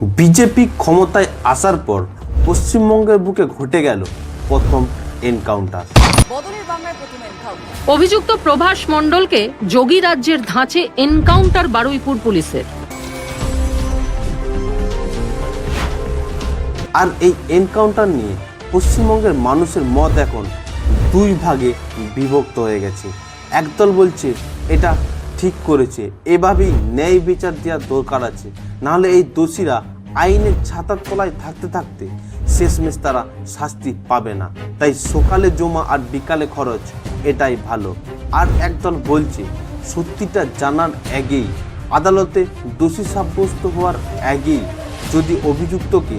BJP ক্ষমতায় আসার পর পশ্চিমবঙ্গের বুকে ঘটে গেল প্রথম এনকাউন্টার। অভিযুক্ত প্রভাস মণ্ডলকে যোগী রাজ্যের ধাঁচে এনকাউন্টার বারুইপুর পুলিশের। আর এই এনকাউন্টার নিয়ে পশ্চিমবঙ্গের মানুষের মত এখন দুই ভাগে বিভক্ত হয়ে গেছে। একদল বলছে এটা ঠিক করেছে, এভাবেই ন্যায় বিচার দেওয়ার দরকার আছে, নাহলে এই দোষীরা আইনের ছাতার তলায় থাকতে থাকতে শেষমেশ তারা শাস্তি পাবে না, তাই সকালে জমা আর বিকালে খরচ এটাই ভালো। আর একদল বলছে সত্যিটা জানার আগেই, আদালতে দোষী সাব্যস্ত হওয়ার আগেই যদি অভিযুক্তকে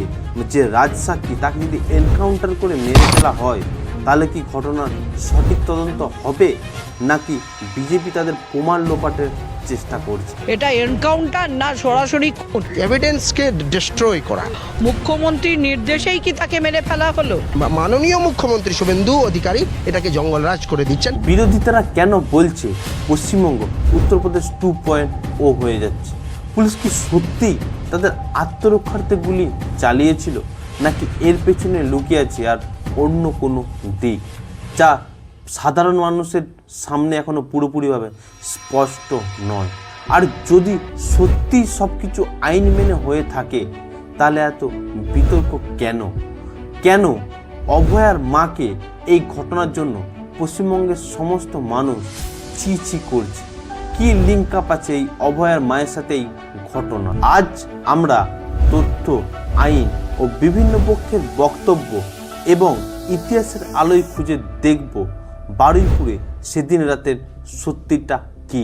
যে রাজসাক্ষী তাকে যদি এনকাউন্টার করে মেরে ফেলা হয়, তাহলে কি ঘটনার সঠিক তদন্ত হবে, নাকি বিজেপি তাদের প্রমাণ লোপাটের চেষ্টা করছে? এটা এনকাউন্টার না সরাসরি এভিডেন্সকে ডিস্ট্রয় করা। মুখ্যমন্ত্রীর নির্দেশেই কি তাকে মেরে ফেলা হলো? মাননীয় মুখ্যমন্ত্রী শুভেন্দু অধিকারী এটাকে জঙ্গলরাজ করে দিচ্ছেন। বিরোধীরা কেন বলছে পশ্চিমবঙ্গ উত্তরপ্রদেশ 2.0 হয়ে যাচ্ছে? পুলিশ কি সত্যি তাদের আত্মরক্ষার্থে গুলি চালিয়েছিল, নাকি এর পেছনে লুকিয়ে আছে আর অন্য কোনো দিক যা সাধারণ মানুষের সামনে এখনো পুরোপুরিভাবে স্পষ্ট নয়? আর যদি সত্যি সব কিছু আইন মেনে হয়ে থাকে, তাহলে এত বিতর্ক কেন? কেন অভয়ার মাকে এই ঘটনার জন্য পশ্চিমবঙ্গের সমস্ত মানুষ ছি ছি করছে? কি লিঙ্ক আপ আছে এই অভয়ার মায়ের সাথে এই ঘটনা? আজ আমরা তথ্য, আইন ও বিভিন্ন পক্ষের বক্তব্য এবং ইতিহাসের আলোয় খুঁজে দেখব বারুইপুরে সেদিন রাতের সত্যিটা কি,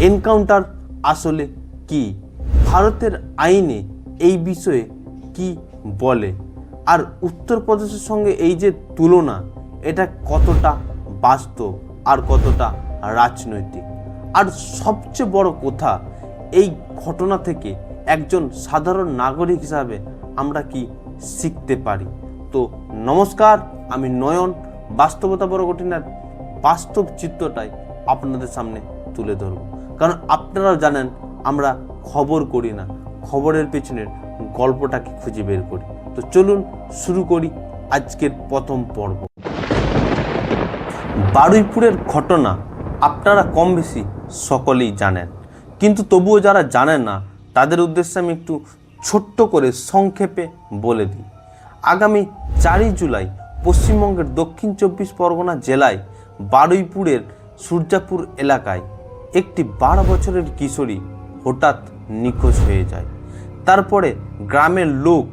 এনকাউন্টার আসলে কি, ভারতের আইনে এই বিষয়ে কি বলে, আর উত্তরপ্রদেশের সঙ্গে এই যে তুলনা, এটা কতটা বাস্তব আর কতটা রাজনৈতিক। আর সবচেয়ে বড় কথা, এই ঘটনা থেকে একজন সাধারণ নাগরিক হিসাবে আমরা কি শিখতে পারি? তো নমস্কার, আমি নয়ন। বাস্তবতা বড় কঠিন আর বাস্তব চিত্রটাই আপনাদের সামনে তুলে ধরব, কারণ আপনারাও জানেন আমরা খবর করি না, খবরের পেছনের গল্পটাকে খুঁজে বের করি। তো চলুন শুরু করি আজকের প্রথম পর্ব। বারুইপুরের ঘটনা আপনারা কম বেশি সকলেই জানেন, কিন্তু তবুও যারা জানেন না তাদের উদ্দেশ্যে আমি একটু ছোট্ট করে সংক্ষেপে বলে দিই। আগামী 4 জুলাই পশ্চিমবঙ্গের দক্ষিণ 24 পরগনা জেলায় বারুইপুরের সূর্যাপুর এলাকায় একটি 12 বছরের কিশোরী হঠাৎ নিখোঁজ হয়ে যায়। তারপরে গ্রামের লোক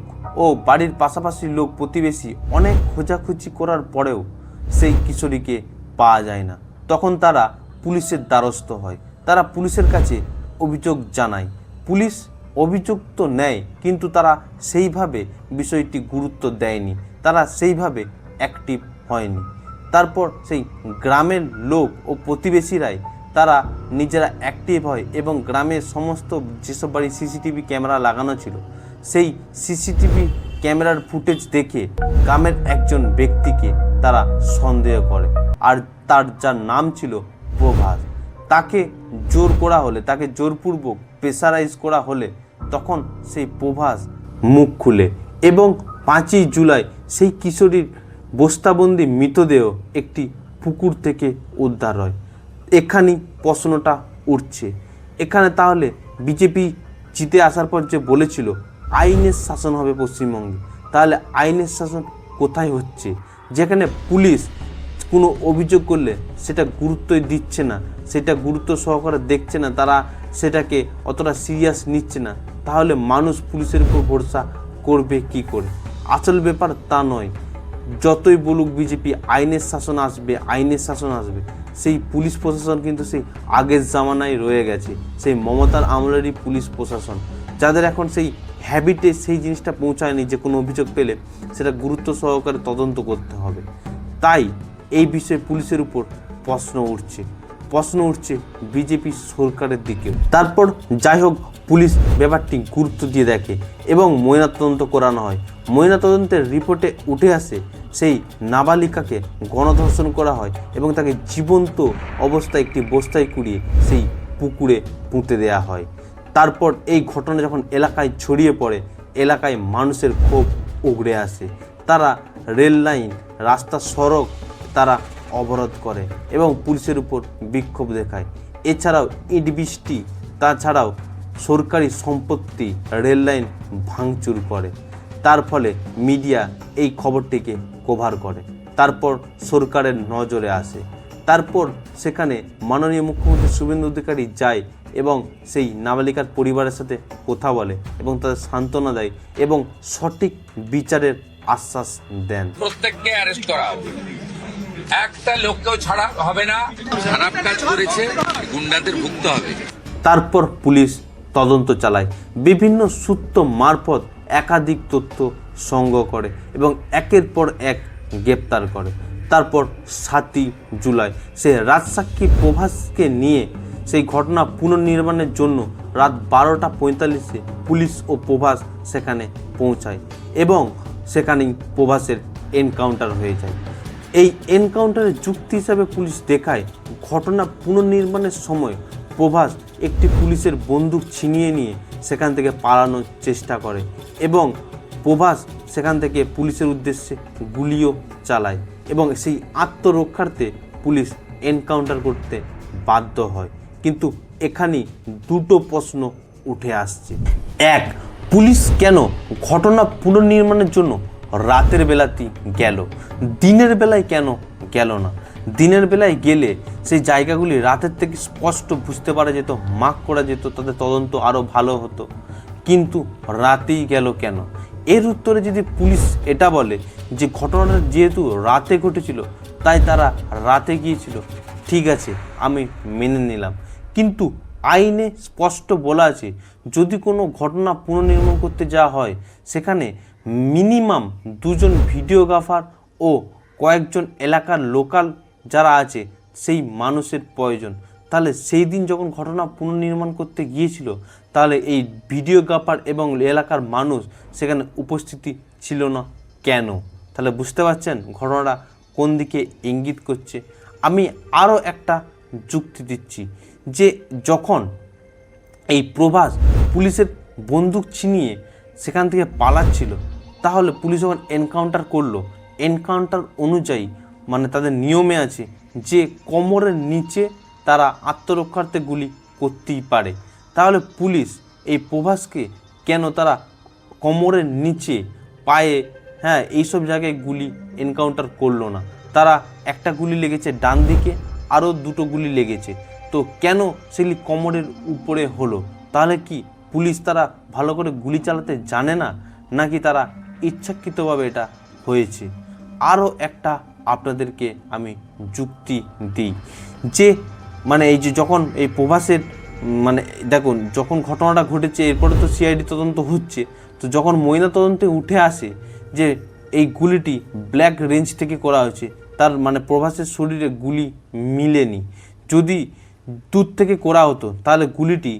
ও বাড়ির পাশাপাশি লোক, প্রতিবেশী অনেক খোঁজাখুঁজি করার পরেও সেই কিশোরীকে পাওয়া যায় না। তখন তারা পুলিশের দ্বারস্থ হয়, তারা পুলিশের কাছে অভিযোগ জানায়। পুলিশ অভিযোগ তো নেয়, কিন্তু তারা সেইভাবে বিষয়টি গুরুত্ব দেয়নি, তারা সেইভাবে অ্যাক্টিভ হয়নি। তারপর সেই গ্রামের লোক ও প্রতিবেশীরাই তারা নিজেরা অ্যাক্টিভ হয় এবং গ্রামের সমস্ত যেসব বাড়ি সিসিটিভি ক্যামেরা লাগানো ছিল, সেই সিসিটিভি ক্যামেরার ফুটেজ দেখে গ্রামের একজন ব্যক্তিকে তারা সন্দেহ করে, আর তার যার নাম ছিল প্রভাস। তাকে জোর করা হলে, তাকে জোরপূর্বক প্রেসারাইজ করা হলে তখন সেই প্রভাস মুখ খুলে এবং 5 জুলাই সেই কিশোরীর বস্তাবন্দি মৃতদেহ একটি পুকুর থেকে উদ্ধার হয়। এখানেই প্রশ্নটা উঠছে, এখানে তাহলে বিজেপি জিতে আসার পর যে বলেছিল আইনের শাসন হবে পশ্চিমবঙ্গে, তাহলে আইনের শাসন কোথায় হচ্ছে? যেখানে পুলিশ কোনো অভিযোগ করলে সেটা গুরুত্বই দিচ্ছে না, সেটা গুরুত্ব সহকারে দেখছে না, তারা সেটাকে অতটা সিরিয়াস নিচ্ছে না, তাহলে মানুষ পুলিশের উপর ভরসা করবে কি করে? আসল ব্যাপার তা নয়। যতই বলুক বিজেপি আইনের শাসন আসবে, আইনের শাসন আসবে, সেই পুলিশ প্রশাসন কিন্তু সেই আগের জামানায় রয়ে গেছে, সেই মমতার আমলেরই পুলিশ প্রশাসন, যাদের এখন সেই হ্যাবিটে সেই জিনিসটা পৌঁছায়নি যে কোনো অভিযোগ পেলে সেটা গুরুত্ব সহকারে তদন্ত করতে হবে। তাই এই বিষয়ে পুলিশের উপর প্রশ্ন উঠছে বিজেপি সরকারের দিকেও। তারপর যাই হোক, পুলিশ ব্যাপারটি গুরুত্ব দিয়ে দেখে এবং ময়নাতদন্ত করানো হয়। ময়নাতদন্তের রিপোর্টে উঠে আসে সেই নাবালিকাকে গণধর্ষণ করা হয় এবং তাকে জীবন্ত অবস্থায় একটি বস্তায় কুড়িয়ে সেই পুকুরে পুঁতে দেওয়া হয়। তারপর এই ঘটনা যখন এলাকায় ছড়িয়ে পড়ে, এলাকায় মানুষের ক্ষোভ উগড়ে আসে। তারা রেল লাইন, রাস্তা, সড়ক তারা অবরোধ করে এবং পুলিশের উপর বিক্ষোভ দেখায়। এছাড়াও ইট বৃষ্টি, তাছাড়াও সরকারি সম্পত্তি, রেল লাইন ভাঙচুর করে। তার ফলে মিডিয়া এই খবরটিকে কভার করে, তারপর সরকারের নজরে আসে। তারপর সেখানে মাননীয় মুখ্যমন্ত্রী শুভেন্দু অধিকারী যায় এবং সেই নাবালিকার পরিবারের সাথে কথা বলে এবং তাদের সান্ত্বনা দেয় এবং সঠিক বিচারের আশ্বাস দেন। প্রত্যেককে অ্যারেস্ট করা হবে, একটা লোককেও ছাড়া হবে না। খারাপ কাজ করেছে গুন্ডাদের ভুগতে হবে। তারপর পুলিশ তদন্ত চালায়, বিভিন্ন সূত্র মারফত একাধিক তথ্য সংগ্রহ করে এবং একের পর এক গ্রেপ্তার করে। তারপর 7ই জুলাই সে রাজসাক্ষী প্রভাসকে নিয়ে সেই ঘটনা পুনর্নির্মাণের জন্য রাত 12টা 45-এ পুলিশ ও প্রভাস সেখানে পৌঁছায় এবং সেখানেই প্রভাসের এনকাউন্টার হয়ে যায়। এই এনকাউন্টারের যুক্তি হিসাবে পুলিশ দেখায় ঘটনা পুনর্নির্মাণের সময় প্রভাস একটি পুলিশের বন্দুক ছিনিয়ে নিয়ে সেখান থেকে পালানোর চেষ্টা করে এবং প্রভাস সেখান থেকে পুলিশের উদ্দেশ্যে গুলিও চালায় এবং সেই আত্মরক্ষার্থে পুলিশ এনকাউন্টার করতে বাধ্য হয়। কিন্তু এখানেই দুটো প্রশ্ন উঠে আসছে। এক, পুলিশ কেন ঘটনা পুনর্নির্মাণের জন্য রাতের বেলাতেই গেল, দিনের বেলায় কেন গেল না? দিনের বেলায় গেলে সেই জায়গাগুলি রাতের থেকে স্পষ্ট বুঝতে পারা যেত, মার্ক করা যেত, তাদের তদন্ত আরও ভালো হতো। কিন্তু রাতেই গেল কেন? এর উত্তরে যদি পুলিশ এটা বলে যে ঘটনাটা যেহেতু রাতে ঘটেছিল তাই তারা রাতে গিয়েছিল, ঠিক আছে, আমি মেনে নিলাম। কিন্তু আইনে স্পষ্ট বলা আছে যদি কোনো ঘটনা পুনর্নির্মাণ করতে যাওয়া হয় সেখানে মিনিমাম 2জন ভিডিওগ্রাফার ও কয়েকজন এলাকার লোকাল যারা আছে সেই মানুষের প্রয়োজন। তাহলে সেই দিন যখন ঘটনা পুনর্নির্মাণ করতে গিয়েছিল তাহলে এই ভিডিওগ্রাফার এবং এলাকার মানুষ সেখানে উপস্থিতি ছিল না কেন? তাহলে বুঝতে পারছেন ঘটনাটা কোন দিকে ইঙ্গিত করছে। আমি আরও একটা যুক্তি দিচ্ছি যে যখন এই প্রভাস পুলিশের বন্দুক ছিনিয়ে সেখান থেকে পালাচ্ছিল তাহলে পুলিশ যখন এনকাউন্টার করলো, এনকাউন্টার অনুযায়ী মানে তাদের নিয়মে আছে যে কোমরের নিচে তারা আত্মরক্ষার্থে গুলি করতেই পারে। তাহলে পুলিশ এই প্রভাসকে কেন তারা কোমরের নিচে, পায়ে, এইসব জায়গায় গুলি এনকাউন্টার করলো না? তারা একটা গুলি লেগেছে ডান দিকে, আরও 2টো গুলি লেগেছে, তো কেন সেগুলি কোমরের উপরে হলো? তাহলে কি পুলিশ তারা ভালো করে গুলি চালাতে জানে না, নাকি তারা ইচ্ছাকৃতভাবে এটা হয়েছে? আরও একটা আপনাদেরকে আমি যুক্তি দিই যে মানে এই যে যখন এই প্রভাসের মানে দেখুন যখন ঘটনাটা ঘটেছে এরপরে তো সিআইডি তদন্ত হচ্ছে, তো যখন ময়না তদন্তে উঠে আসে যে এই গুলিটি ব্ল্যাক রেঞ্জ থেকে করা হয়েছে, তার মানে প্রভাসের শরীরে গুলি মিলেনি। যদি দূর থেকে করা হতো তাহলে গুলিটি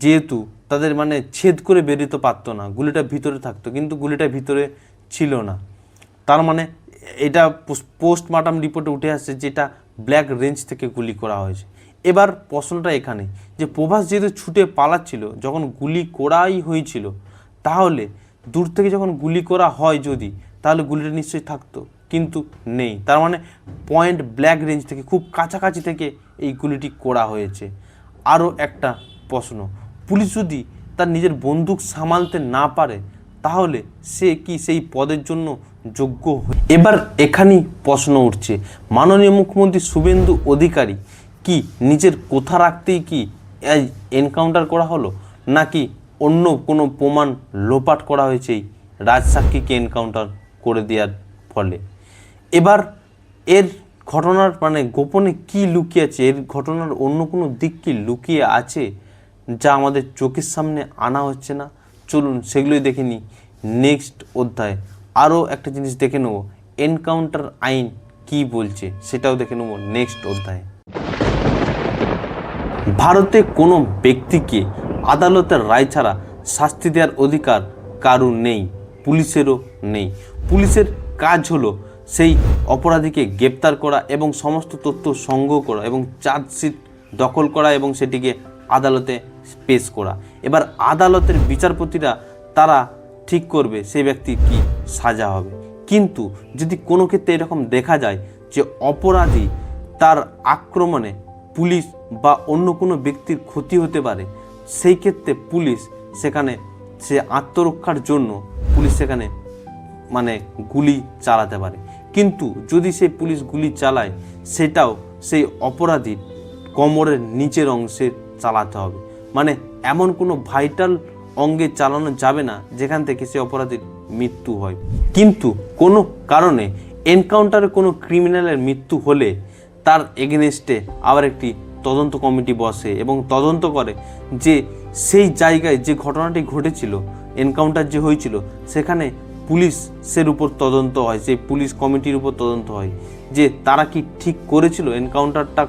যেহেতু তাদের মানে ছেদ করে বেরোতে পারতো না, গুলিটা ভিতরে থাকতো, কিন্তু গুলিটা ভিতরে ছিল না। তার মানে এটা পোস্টমর্টম রিপোর্টে উঠে আসছে যেটা ব্ল্যাক রেঞ্জ থেকে গুলি করা হয়েছে। এবার প্রশ্নটা এখানে যে প্রভাস যেহেতু ছুটে পালাচ্ছিল যখন গুলি করাই হয়েছিল, তাহলে দূর থেকে যখন গুলি করা হয় যদি, তাহলে গুলিটা নিশ্চয়ই থাকতো, কিন্তু নেই। তার মানে পয়েন্ট ব্ল্যাক রেঞ্জ থেকে খুব কাছাকাছি থেকে এই গুলিটি করা হয়েছে। আরও একটা প্রশ্ন, পুলিশ যদি তার নিজের বন্দুক সামালতে না পারে তাহলে সে কি সেই পদের জন্য যোগ্য? এবার এখানেই প্রশ্ন উঠছে, মাননীয় মুখ্যমন্ত্রী শুভেন্দু অধিকারী কি নিজের কথা রাখতেই কি এই এনকাউন্টার করা হলো, নাকি অন্য কোনো প্রমাণ লোপাট করা হয়েছে এই রাজসাক্ষীকে এনকাউন্টার করে দেওয়ার ফলে? এবার এর ঘটনার মানে গোপনে কি লুকিয়ে আছে, এর ঘটনার অন্য কোনো দিক কি লুকিয়ে আছে যা আমাদের চোখের সামনে আনা হচ্ছে না? চলুন সেগুলোই দেখে নিই নেক্সট অধ্যায়ে। আরও একটা জিনিস দেখে নেব এনকাউন্টার আইন কি বলছে, সেটাও দেখে নেব নেক্সট অধ্যায়ে। ভারতে কোনো ব্যক্তিকে আদালতের রায় ছাড়া শাস্তি দেওয়ার অধিকার কারো নেই, পুলিশেরও নেই। পুলিশের কাজ হলো সেই অপরাধীকে গ্রেপ্তার করা এবং সমস্ত তথ্য সংগ্রহ করা এবং চার্জশিট দখল করা এবং সেটিকে আদালতে পেশ করা। এবার আদালতের বিচারপতিরা তারা ঠিক করবে সেই ব্যক্তির কি সাজা হবে। কিন্তু যদি কোনো ক্ষেত্রে এরকম দেখা যায় যে অপরাধী তার আক্রমণে পুলিশ বা অন্য কোনো ব্যক্তির ক্ষতি হতে পারে, সেই ক্ষেত্রে পুলিশ সেখানে সে আত্মরক্ষার জন্য পুলিশ সেখানে মানে গুলি চালাতে পারে। কিন্তু যদি সেই পুলিশ গুলি চালায় সেটাও সেই অপরাধীর কোমরের নিচের অংশে চালাতে হবে। মানে এমন কোনো ভাইটাল অঙ্গে চালানো যাবে না যেখান থেকে সে অপরাধীর মৃত্যু হয়। কিন্তু কোনো কারণে এনকাউন্টারে কোনো ক্রিমিনালের মৃত্যু হলে তার এগেনস্টে আবার একটি তদন্ত কমিটি বসে এবং তদন্ত করে যে সেই জায়গায় যে ঘটনাটি ঘটেছিল, এনকাউন্টার যে হয়েছিল, সেখানে পুলিশের উপর তদন্ত হয়, সেই পুলিশ কমিটির উপর তদন্ত হয় যে তারা কি ঠিক করেছিল, এনকাউন্টারটা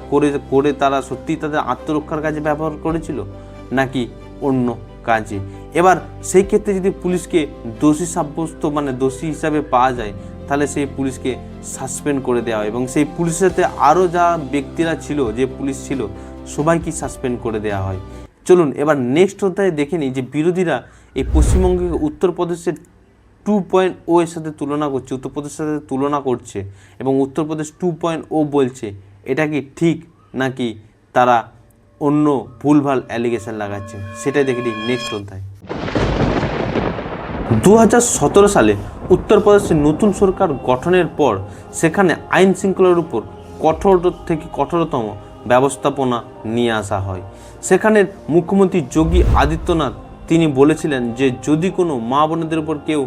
করে তারা সত্যি তাদের আত্মরক্ষার কাজে ব্যবহার করেছিল নাকি অন্য কাজে। এবার সেই ক্ষেত্রে যদি পুলিশকে দোষী সাব্যস্ত মানে দোষী হিসাবে পাওয়া যায় তাহলে সেই পুলিশকে সাসপেন্ড করে দেওয়া হয় এবং সেই পুলিশের সাথে আরও যা ব্যক্তিরা ছিল, যে পুলিশ ছিল, সবাইকে সাসপেন্ড করে দেওয়া হয়। চলুন এবার নেক্সট অধ্যায়ে দেখে নিই যে বিরোধীরা এই পশ্চিমবঙ্গে উত্তরপ্রদেশের 2.0 এর সাথে তুলনা করছে, উত্তরপ্রদেশের সাথে তুলনা করছে এবং উত্তরপ্রদেশ 2.0 বলছে। এটা কি ঠিক নাকি তারা অন্য ভুলভাল অ্যালিগেশন লাগাচ্ছে, সেটাই দেখে নিই নেক্সট অধ্যায়। 2017 সালে উত্তরপ্রদেশে নতুন সরকার গঠনের পর সেখানে আইন শৃঙ্খলার উপর কঠোর থেকে কঠোরতম ব্যবস্থাপনা নিয়ে আসা হয়। সেখানের মুখ্যমন্ত্রী যোগী আদিত্যনাথ তিনি বলেছিলেন যে যদি কোনো মা বোনেদের উপর কেউ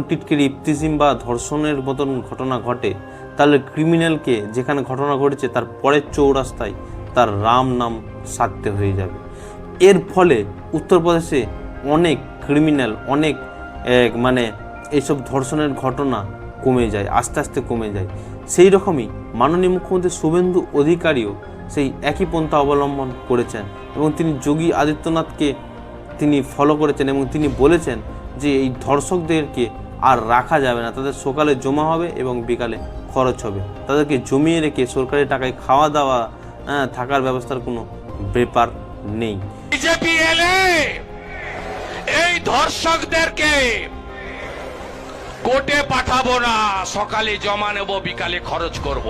টিটকিরি, ইফতিজিং বা ধর্ষণের মতন ঘটনা ঘটে তাহলে ক্রিমিনালকে যেখানে ঘটনা ঘটেছে তার পরের চৌরাস্তায় তার রাম নাম সারতে হয়ে যাবে। এর ফলে উত্তরপ্রদেশে অনেক ক্রিমিনাল, অনেক মানে এইসব ধর্ষণের ঘটনা কমে যায়, আস্তে আস্তে কমে যায়। সেই রকমই মাননীয় মুখ্যমন্ত্রী শুভেন্দু অধিকারীও সেই একই পন্থা অবলম্বন করেছেন এবং তিনি যোগী আদিত্যনাথকে তিনি ফলো করেছেন এবং তিনি বলেছেন যে এই ধর্ষকদেরকে আর রাখা যাবে না, তাদের সকালে জমা হবে এবং বিকালে খরচ হবে, তাদেরকে জমিয়ে রেখে সরকারি টাকায় খাওয়া দাওয়া থাকার ব্যবস্থার কোনো ব্যাপার নেই। বিজেপি এলে এই ধর্ষকদেরকে কোর্টে পাঠাবো না, সকালে জমা নেব, বিকালে খরচ করব।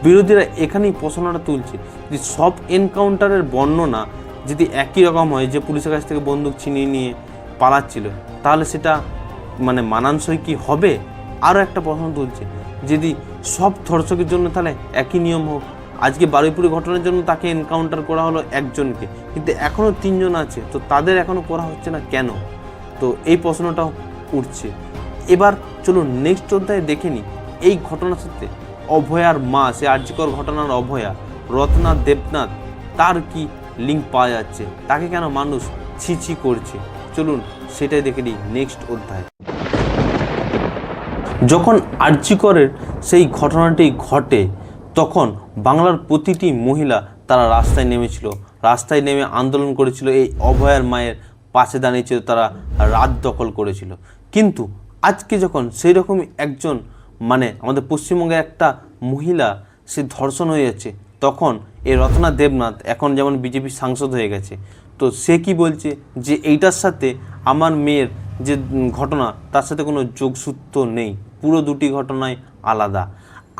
বিরোধীরা এখানেই প্রশ্নটা তুলছে যে সব এনকাউন্টারের বর্ণনা যদি একই রকম হয়, যে পুলিশের কাছ থেকে বন্দুক ছিনিয়ে নিয়ে পালাচ্ছিল, তাহলে সেটা মানে মানানসই কি হবে? আরও একটা প্রশ্ন তুলছে যদি সব ধর্ষকের জন্য তাহলে একই নিয়ম হোক। আজকে বারুইপুরে ঘটনার জন্য তাকে এনকাউন্টার করা হলো একজনকে, কিন্তু এখনও 3 জন আছে, তো তাদের এখনও করা হচ্ছে না কেন? তো এই প্রশ্নটাও উঠছে। এবার চলুন নেক্সট অধ্যায়ে দেখে নিই এই ঘটনার সাথে অভয়ার মা, সে আর্যিকর ঘটনার অভয়া রত্না দেবনাথ, তার কি লিঙ্ক পাওয়া যাচ্ছে, তাকে কেন মানুষ ছি করছে। চলুন সেটাই দেখে নিই নেক্সট অধ্যায়। যখন আর্যিকরের সেই ঘটনাটি ঘটে তখন বাংলার প্রতিটি মহিলা তারা রাস্তায় নেমেছিল, রাস্তায় নেমে আন্দোলন করেছিল, এই অভয়ার মায়ের পাশে দাঁড়িয়েছিল, তারা রাত দখল করেছিল। কিন্তু আজকে যখন সেই রকমই একজন মানে আমাদের পশ্চিমবঙ্গে একটা মহিলা সে ধর্ষণ হয়ে যাচ্ছে, তখন এই রত্না দেবনাথ এখন যেমন বিজেপির সাংসদ হয়ে গেছে, তো সে কি বলছে যে এইটার সাথে আমার মেয়ের যে ঘটনা তার সাথে কোনো যোগসূত্র নেই, পুরো দুটি ঘটনাই আলাদা।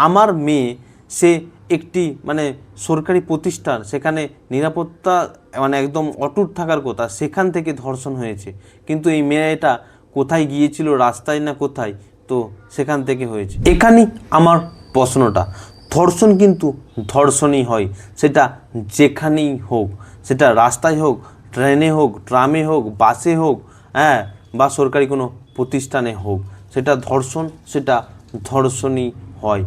আমার মেয়ে সে একটি মানে সরকারি প্রতিষ্ঠান, সেখানে নিরাপত্তা মানে একদম অটুট থাকার কথা, সেখান থেকে ধর্ষণ হয়েছে, কিন্তু এই মেয়েটা কোথায় গিয়েছিল, রাস্তায় না কোথায়, তো সেখান থেকে হয়েছে। এখানেই আমার প্রশ্নটা, ধর্ষণ কিন্তু ধর্ষণই হয়, সেটা যেখানেই হোক, সেটা রাস্তায় হোক, ট্রেনে হোক, ট্রামে হোক, বাসে হোক, বা সরকারি কোনো প্রতিষ্ঠানে হোক, সেটা ধর্ষণ, সেটা ধর্ষণই হয়।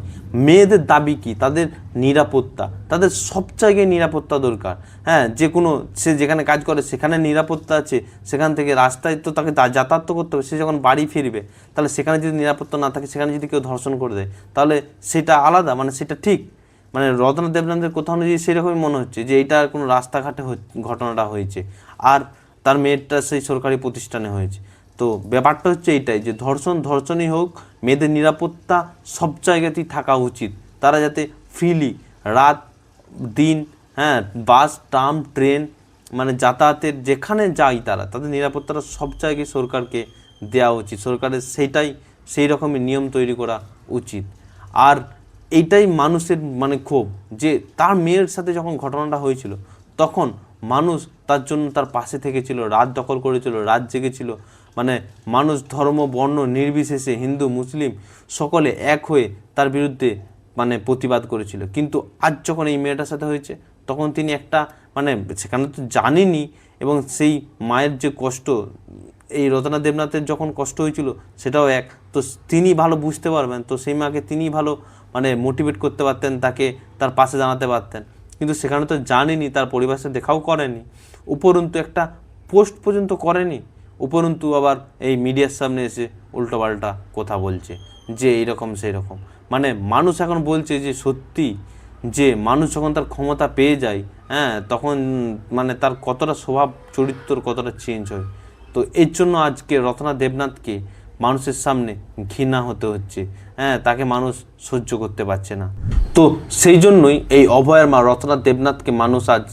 মেয়েদের দাবি কি? তাদের নিরাপত্তা, তাদের সব জায়গায় নিরাপত্তা দরকার। যে কোনো সে যেখানে কাজ করে সেখানে নিরাপত্তা আছে, সেখান থেকে রাস্তায় তো তাকে যাতায়াত করতে হবে, সে যখন বাড়ি ফিরবে তাহলে সেখানে যদি নিরাপত্তা না থাকে, সেখানে যদি কেউ ধর্ষণ করে দেয় তাহলে সেটা আলাদা, মানে সেটা ঠিক। মানে রত্না দেবনাথের কথা অনুযায়ী সেরকমই মনে হচ্ছে যে এইটা কোনো রাস্তাঘাটে ঘটনাটা হয়েছে আর তার মেয়েটা সেই সরকারি প্রতিষ্ঠানে হয়েছে। তো ব্যাপারটা হচ্ছে এইটাই যে ধর্ষণই হোক, মেয়েদের নিরাপত্তা সব জায়গাতেই থাকা উচিত, তারা যাতে ফ্রিলি রাত দিন বাস, ট্রাম, ট্রেন মানে যাতায়াতের যেখানে যায় তাদের নিরাপত্তাটা সব জায়গায় সরকারকে দেওয়া উচিত, সরকারের সেই রকমই নিয়ম তৈরি করা উচিত। আর এইটাই মানুষের মানে ক্ষোভ, যে তার মেয়ের সাথে যখন ঘটনাটা হয়েছিল তখন মানুষ তার জন্য তার পাশে থেকেছিল, রাত দখল করেছিল, রাত জেগেছিল, মানে মানুষ ধর্ম বর্ণ নির্বিশেষে হিন্দু মুসলিম সকলে এক হয়ে তার বিরুদ্ধে মানে প্রতিবাদ করেছিল। কিন্তু আজ যখন এই মেয়েটার সাথে হয়েছে তখন তিনি একটা মানে সেখানে তো জানেনি, এবং সেই মায়ের যে কষ্ট, এই রত্না দেবনাথের যখন কষ্ট হয়েছিল সেটাও এক, তো তিনি ভালো বুঝতে পারবেন, তো সেই মাকে তিনি ভালো মানে মোটিভেট করতে পারতেন, তাকে তার পাশে জানাতে পারতেন। কিন্তু সেখানে তো জানেনি, তার পরিবারের সাথে দেখাও করেনি, উপরন্তু একটা পোস্ট পর্যন্ত করেনি, উপরন্তু আবার এই মিডিয়ার সামনে এসে উল্টোপাল্টা কথা বলছে যে এইরকম সেই রকম। মানে মানুষ এখন বলছে যে সত্যি যে মানুষ যখন তার ক্ষমতা পেয়ে যায়, তখন মানে তার কতটা স্বভাব চরিত্র কতটা চেঞ্জ হয়। তো এর জন্য আজকে রত্না দেবনাথকে মানুষের সামনে ঘৃণা হতে হচ্ছে, তাকে মানুষ সহ্য করতে পারছে না। তো সেই জন্যই এই অভয়ার মা রত্না দেবনাথকে মানুষ আজ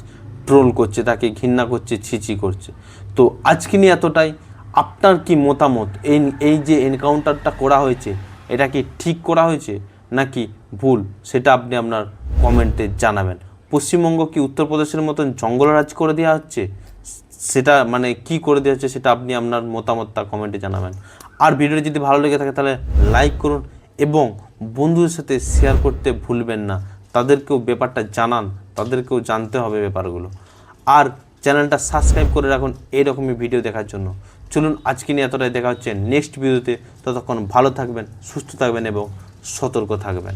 ট্রোল করছে, তাকে ঘৃণা করছে, ছিছি করছে। তো আজকে নিয়ে এতটাই। আপনার কি মতামত, এই যে এনকাউন্টারটা করা হয়েছে এটা কি ঠিক করা হয়েছে নাকি ভুল, সেটা আপনি আপনার কমেন্টে জানাবেন। পশ্চিমবঙ্গ কি উত্তরপ্রদেশের মতন জঙ্গলরাজ করে দেওয়া হচ্ছে, সেটা মানে কি করে দেওয়া হচ্ছে সেটা আপনি আপনার মতামতটা কমেন্টে জানাবেন। আর ভিডিওটি যদি ভালো লেগে থাকে তাহলে লাইক করুন এবং বন্ধুদের সাথে শেয়ার করতে ভুলবেন না, তাদেরকেও ব্যাপারটা জানান, তাদেরকেও জানতে হবে ব্যাপারগুলো। আর চ্যানেলটা সাবস্ক্রাইব করে রাখুন এইরকমই ভিডিও দেখার জন্য। চলুন আজকে নিয়ে এতটাই, দেখা হচ্ছে নেক্সট ভিডিওতে। ততক্ষণ ভালো থাকবেন, সুস্থ থাকবেন এবং সতর্ক থাকবেন।